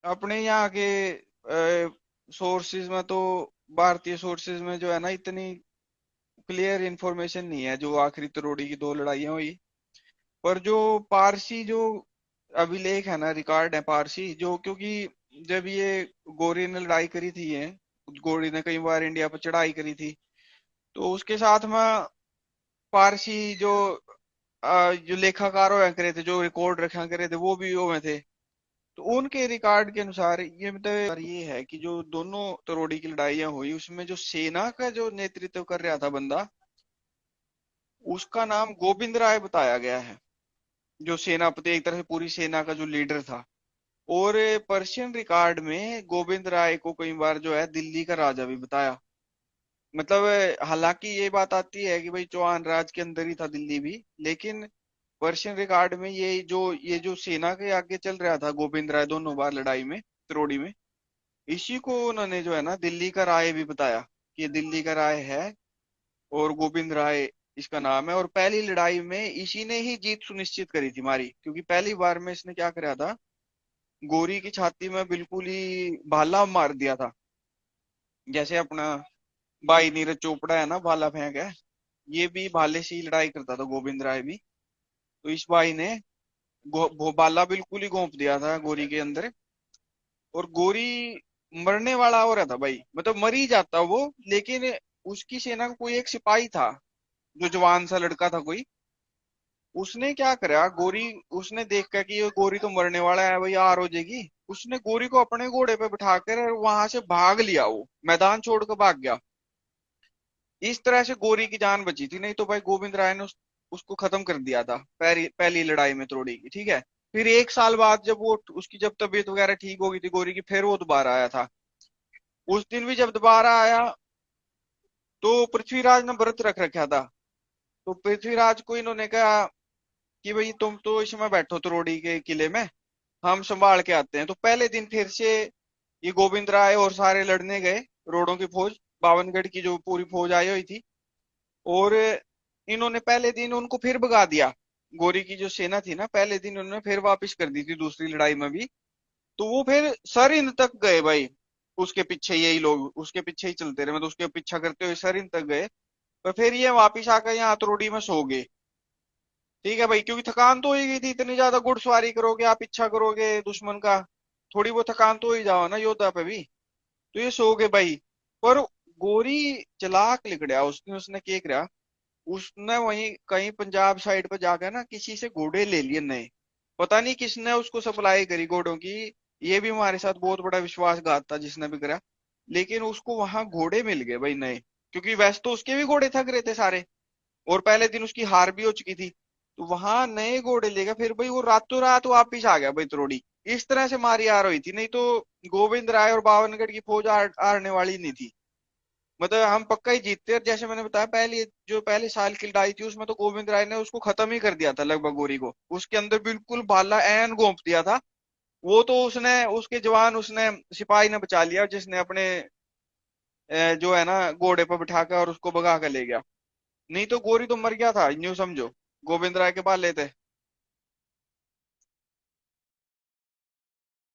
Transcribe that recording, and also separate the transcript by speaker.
Speaker 1: अपने यहाँ के सोर्सेज में तो, भारतीय सोर्सेज में जो है ना, इतनी क्लियर इंफॉर्मेशन नहीं है जो आखिरी त्रोड़ी की दो लड़ाइयां हुई। पर जो पारसी जो अभिलेख है ना, रिकॉर्ड है पारसी जो, क्योंकि जब ये गोरी ने लड़ाई करी थी, ये गोरी ने कई बार इंडिया पर चढ़ाई करी थी, तो उसके साथ में पारसी जो लेखाकार हुआ करे थे, जो रिकॉर्ड रखा करे थे, वो भी हुए थे। तो उनके रिकॉर्ड के अनुसार ये मतलब ये है कि जो दोनों तरोड़ी की लड़ाइयां हुई, उसमें जो सेना का जो नेतृत्व कर रहा था बंदा, उसका नाम गोविंद राय बताया गया है, जो सेनापति, एक तरह से पूरी सेना का जो लीडर था। और पर्शियन रिकॉर्ड में गोविंद राय को कई बार जो है दिल्ली का राजा भी बताया। मतलब हालांकि ये बात आती है कि भाई चौहान राज के अंदर ही था दिल्ली भी, लेकिन पर्शियन रिकॉर्ड में ये जो सेना के आगे चल रहा था गोविंद राय दोनों बार लड़ाई में, त्रोड़ी में, इसी को उन्होंने जो है ना दिल्ली का राय भी बताया कि ये दिल्ली का राय है, और गोविंद राय इसका नाम है। और पहली लड़ाई में इसी ने ही जीत सुनिश्चित करी थी मारी, क्योंकि पहली बार में इसने क्या करा था, गोरी की छाती में बिल्कुल ही भाला मार दिया था। जैसे अपना भाई नीरज चोपड़ा है ना, भाला फेंक है, ये भी भाले से ही लड़ाई करता था गोविंद राय भी। तो इस भाई ने भाला बिल्कुल ही घोंप दिया था गोरी के अंदर, और गोरी मरने वाला हो रहा था भाई, मतलब मर ही जाता वो। लेकिन उसकी सेना का कोई एक सिपाही था, जो जवान सा लड़का था कोई, उसने क्या करा, गोरी, उसने देखा कि ये गोरी तो मरने वाला है भाई, हार हो जाएगी, उसने गोरी को अपने घोड़े पे बिठाकर वहां से भाग लिया, वो मैदान छोड़कर भाग गया। इस तरह से गोरी की जान बची थी, नहीं तो भाई गोविंद राय ने उसको खत्म कर दिया था पहली पहली लड़ाई में त्रोड़ी की, ठीक है। फिर एक साल बाद जब वो उसकी जब तबीयत वगैरह ठीक हो गई थी गोरी की, फिर वो दोबारा आया था। उस दिन भी जब दोबारा आया, तो पृथ्वीराज ने व्रत रख रखा था। तो पृथ्वीराज को इन्होंने कहा कि भाई तुम तो इसमें बैठो त्रोड़ी के किले में, हम संभाल के आते हैं। तो पहले दिन फिर से ये गोविंद राय और सारे लड़ने गए, रोडों की फौज, बावनगढ़ की जो पूरी फौज आई हुई थी। और इन्होंने पहले दिन उनको फिर भगा दिया, गोरी की जो सेना थी ना, पहले दिन उन्होंने फिर वापस कर दी थी दूसरी लड़ाई में भी। तो वो फिर सरहिंद तक गए भाई, उसके पीछे यही लोग उसके पीछे ही चलते रहे, मतलब उसके पीछा करते हुए सरहिंद तक गए। तो फिर ये वापिस आकर यहाँ हथौड़ी में सो गए। ठीक है भाई, क्योंकि थकान तो हो ही गई थी, इतनी ज्यादा घुड़सवारी करोगे आप, पीछा करोगे दुश्मन का, थोड़ी बहुत थकान तो हो ही जाओ ना योद्धा पे भी। तो ये सो गए भाई। पर गोरी चालाक निकला, उसने उसने क्या करा, उसने वहीं कहीं पंजाब साइड पर जाकर ना किसी से घोड़े ले लिए नए। पता नहीं किसने उसको सप्लाई करी घोड़ों की, ये भी हमारे साथ बहुत बड़ा विश्वासघात था जिसने भी करा। लेकिन उसको वहां घोड़े मिल गए भाई नए, क्योंकि वैसे तो उसके भी घोड़े थक रहे थे सारे, और पहले दिन उसकी हार भी हो चुकी थी। तो वहां नए घोड़े लेगा, फिर भाई वो रातों रात वापिस आ गया भाई त्रोड़ी। इस तरह से मारी हार हुई थी, नहीं तो गोविंद राय और बावनगढ़ की फौज हारने वाली नहीं थी। मतलब हम पक्का ही जीतते। और जैसे मैंने बताया, पहली जो पहले साल की लड़ाई थी उसमें तो गोविंद राय ने उसको खत्म ही कर दिया था लगभग, गोरी को उसके अंदर बिल्कुल भाला एन घोंप दिया था। वो तो उसने, उसके जवान, उसने सिपाही ने बचा लिया, जिसने अपने जो है ना घोड़े पर बिठा कर और उसको भगा कर ले गया। नहीं तो गोरी तो मर गया था यूं समझो, गोविंद राय के पाले थे।